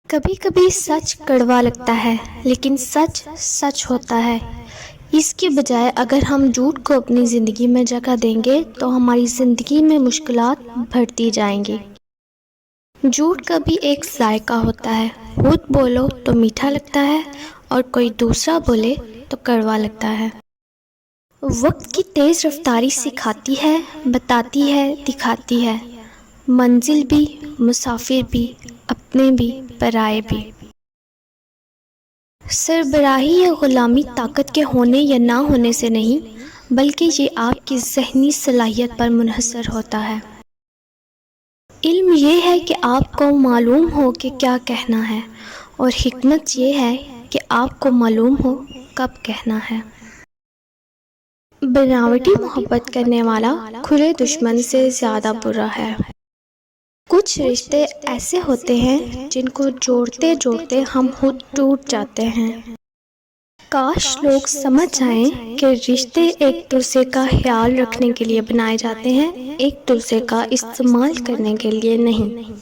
کبھی کبھی سچ کڑوا لگتا ہے لیکن سچ سچ ہوتا ہے۔ اس کے بجائے اگر ہم جھوٹ کو اپنی زندگی میں جگہ دیں گے تو ہماری زندگی میں مشکلات بڑھتی جائیں گی۔ جھوٹ کا بھی ایک ذائقہ ہوتا ہے، خود بولو تو میٹھا لگتا ہے اور کوئی دوسرا بولے تو کڑوا لگتا ہے۔ وقت کی تیز رفتاری سکھاتی ہے، بتاتی ہے، دکھاتی ہے، منزل بھی، مسافر بھی، اپنے بھی، پرائے بھی۔ سربراہی یا غلامی طاقت کے ہونے یا نہ ہونے سے نہیں، بلکہ یہ آپ کی ذہنی صلاحیت پر منحصر ہوتا ہے۔ علم یہ ہے کہ آپ کو معلوم ہو کہ کیا کہنا ہے، اور حکمت یہ ہے کہ آپ کو معلوم ہو کب کہنا ہے۔ بناوٹی محبت کرنے والا کھلے دشمن سے زیادہ برا ہے۔ کچھ رشتے ایسے ہوتے ہیں جن کو جوڑتے جوڑتے ہم خود ٹوٹ جاتے ہیں۔ کاش لوگ سمجھ جائیں کہ رشتے ایک دوسرے کا خیال رکھنے کے لیے بنائے جاتے ہیں، ایک دوسرے کا استعمال کرنے کے لیے نہیں۔